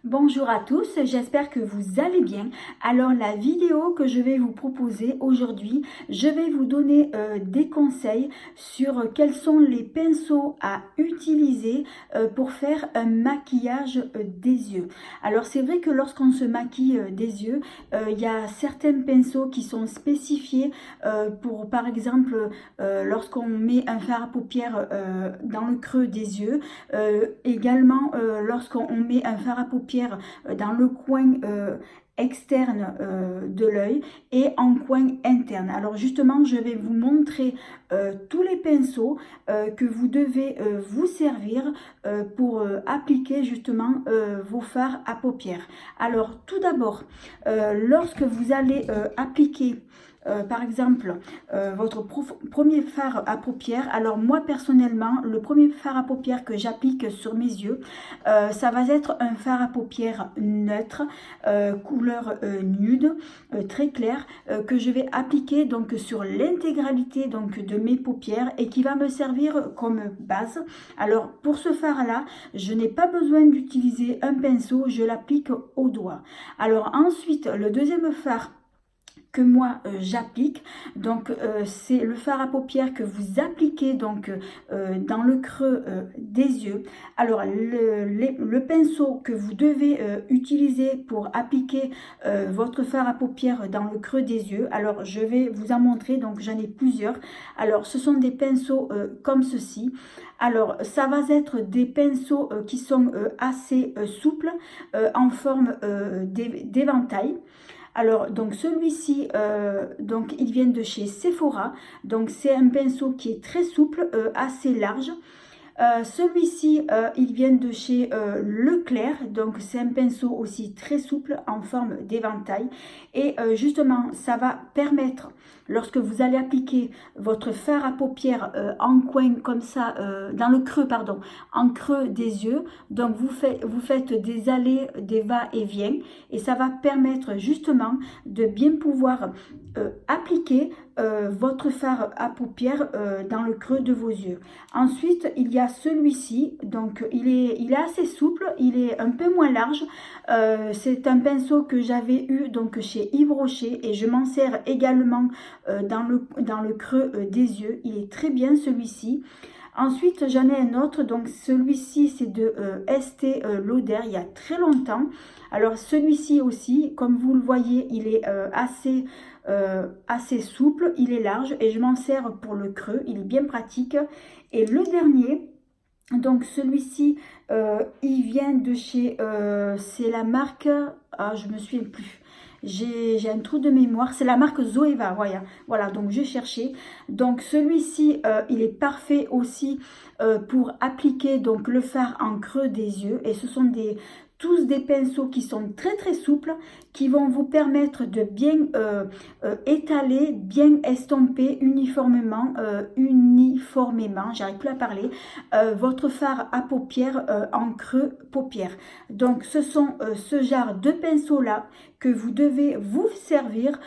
Bonjour à tous, j'espère que vous allez bien. Alors la vidéo que je vais vous proposer aujourd'hui, je vais vous donner des conseils sur quels sont les pinceaux à utiliser pour faire un maquillage des yeux. Alors c'est vrai que lorsqu'on se maquille des yeux, il y a certains pinceaux qui sont spécifiés pour par exemple lorsqu'on met un fard à paupières dans le creux des yeux, également lorsqu'on met un fard à paupières dans le coin externe de l'œil et en coin interne. Alors justement, je vais vous montrer tous les pinceaux que vous devez vous servir pour appliquer justement vos fards à paupières. Alors tout d'abord, lorsque vous allez appliquer par exemple, votre premier fard à paupières. Alors moi personnellement, le premier fard à paupières que j'applique sur mes yeux, ça va être un fard à paupières neutre, couleur nude, très clair, que je vais appliquer donc sur l'intégralité donc de mes paupières et qui va me servir comme base. Alors pour ce fard là, je n'ai pas besoin d'utiliser un pinceau, je l'applique au doigt. Alors ensuite, le deuxième fard que moi j'applique, donc c'est le fard à paupières que vous appliquez donc dans le creux des yeux. Alors le pinceau que vous devez utiliser pour appliquer votre fard à paupières dans le creux des yeux, alors je vais vous en montrer, donc j'en ai plusieurs. Alors ce sont des pinceaux comme ceci. Alors ça va être des pinceaux qui sont assez souples en forme d'éventail. Alors, donc celui-ci, donc il vient de chez Sephora. Donc, c'est un pinceau qui est très souple, assez large. Celui-ci, il vient de chez Leclerc, donc c'est un pinceau aussi très souple en forme d'éventail. Et justement, ça va permettre, lorsque vous allez appliquer votre fard à paupières en coin comme ça, dans le creux, pardon, en creux des yeux, donc vous faites des allées, des va-et-vient, et ça va permettre justement de bien pouvoir appliquer votre fard à paupières dans le creux de vos yeux. Ensuite, il y a celui-ci, donc il est assez souple, il est un peu moins large. C'est un pinceau que j'avais eu donc chez Yves Rocher et je m'en sers également dans le creux des yeux. Il est très bien celui-ci. Ensuite, j'en ai un autre, donc celui-ci c'est de Estée Lauder, il y a très longtemps. Alors celui-ci aussi, comme vous le voyez, il est assez souple, il est large et je m'en sers pour le creux, il est bien pratique. Et le dernier, donc celui-ci, il vient de chez, c'est la marque, je me souviens plus. J'ai un trou de mémoire, c'est la marque Zoeva, voilà, donc j'ai cherché. Donc celui-ci, il est parfait aussi pour appliquer donc le fard en creux des yeux. Et ce sont tous des pinceaux qui sont très souples, qui vont vous permettre de bien étaler, bien estomper uniformément, j'arrive plus à parler, votre fard à paupières en creux paupières. Donc ce sont ce genre de pinceaux là que vous devez vous servir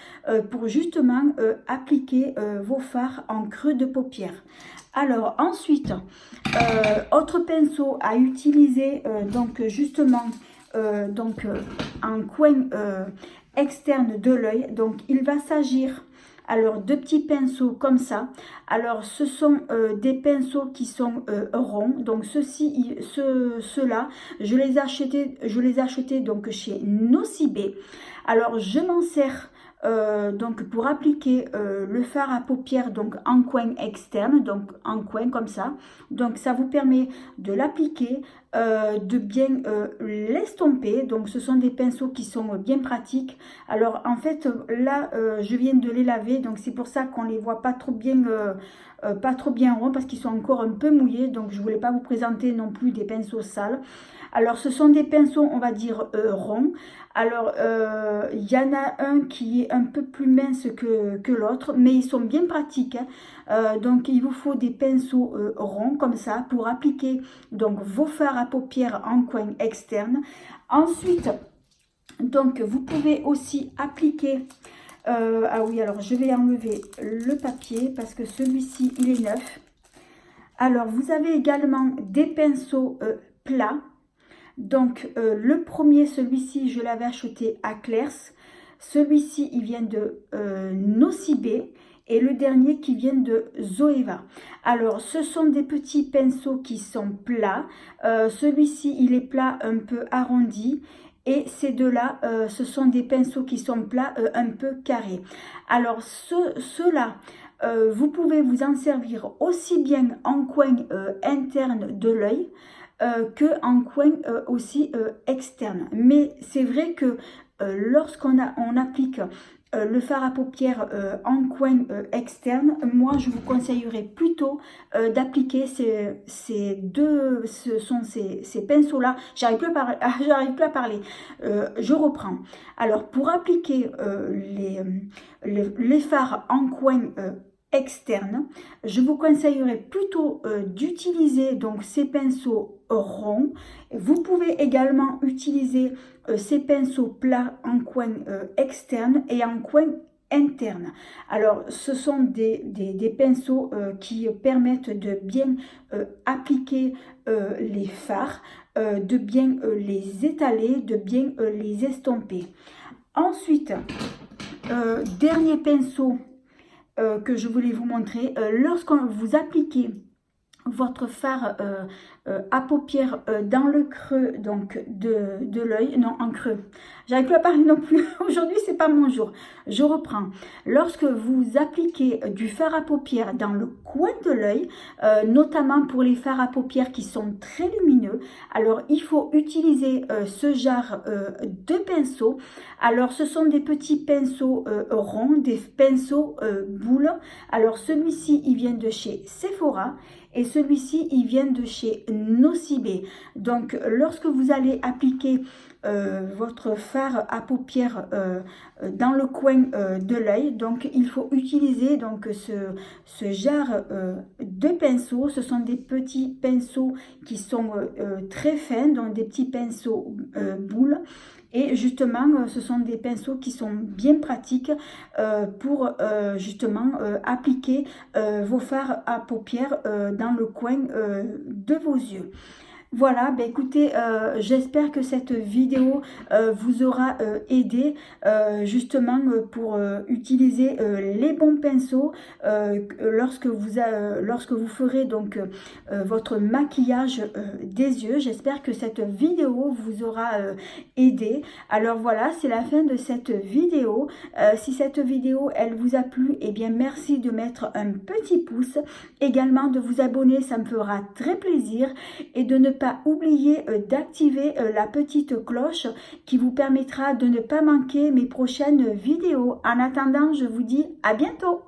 pour justement appliquer vos fards en creux de paupières. Alors ensuite, autre pinceau à utiliser donc justement en coin externe de l'œil. Donc il va s'agir alors de petits pinceaux comme ça. Alors ce sont des pinceaux qui sont ronds. Donc ceux-là, je les ai achetés donc chez Nocibé. Alors je m'en sers donc pour appliquer le fard à paupières donc en coin externe, donc en coin comme ça. Donc ça vous permet de l'appliquer, de bien l'estomper. Donc ce sont des pinceaux qui sont bien pratiques. Alors en fait là je viens de les laver, donc c'est pour ça qu'on les voit pas trop bien ronds, parce qu'ils sont encore un peu mouillés. Donc je voulais pas vous présenter non plus des pinceaux sales. Alors ce sont des pinceaux, on va dire ronds. Alors il y en a un qui est un peu plus mince que l'autre, mais ils sont bien pratiques, hein. Donc il vous faut des pinceaux ronds comme ça pour appliquer donc vos fards à paupières en coin externe. Ensuite, donc vous pouvez aussi appliquer ah oui, alors je vais enlever le papier parce que celui-ci il est neuf. Alors vous avez également des pinceaux plats. Donc le premier, celui-ci, je l'avais acheté à Claire's. Celui-ci, il vient de Nocibé. Et le dernier qui vient de Zoeva. Alors, ce sont des petits pinceaux qui sont plats. Celui-ci, il est plat un peu arrondi. Et ces deux-là, ce sont des pinceaux qui sont plats un peu carrés. Alors, ceux-là, vous pouvez vous en servir aussi bien en coin interne de l'œil que en coin aussi externe. Mais c'est vrai que lorsqu'on applique le fard à paupières en coin externe, moi je vous conseillerais plutôt d'appliquer ces pinceaux là. J'arrive plus à parler. Je reprends. Alors pour appliquer les fards en coin externe, je vous conseillerais plutôt d'utiliser donc ces pinceaux ronds. Vous pouvez également utiliser ces pinceaux plats en coin externe et en coin interne. Alors ce sont des pinceaux qui permettent de bien appliquer les fards, de bien les étaler, de bien les estomper. Ensuite, dernier pinceau que je voulais vous montrer, lorsque vous appliquez votre fard à paupières dans le creux donc de l'œil, non en creux, j'arrive plus à parler non plus, aujourd'hui c'est pas mon jour, je reprends. Lorsque vous appliquez du fard à paupières dans le coin de l'œil, notamment pour les fards à paupières qui sont très lumineux, alors il faut utiliser ce genre de pinceaux. Alors ce sont des petits pinceaux ronds, des pinceaux boules. Alors celui-ci il vient de chez Sephora et celui-ci il vient de chez Nocibé. Donc lorsque vous allez appliquer votre fard à paupières dans le coin de l'œil, donc il faut utiliser donc ce genre de pinceaux. Ce sont des petits pinceaux qui sont très fins, donc des petits pinceaux boules. Et justement, ce sont des pinceaux qui sont bien pratiques pour justement appliquer vos fards à paupières dans le coin de vos yeux. Voilà, ben écoutez, j'espère que cette vidéo vous aura aidé justement pour utiliser les bons pinceaux lorsque vous ferez donc votre maquillage des yeux. J'espère que cette vidéo vous aura aidé. Alors voilà, c'est la fin de cette vidéo. Si cette vidéo elle vous a plu, eh bien merci de mettre un petit pouce, également de vous abonner, ça me fera très plaisir, et de ne pas oublier d'activer la petite cloche qui vous permettra de ne pas manquer mes prochaines vidéos. En attendant, je vous dis à bientôt.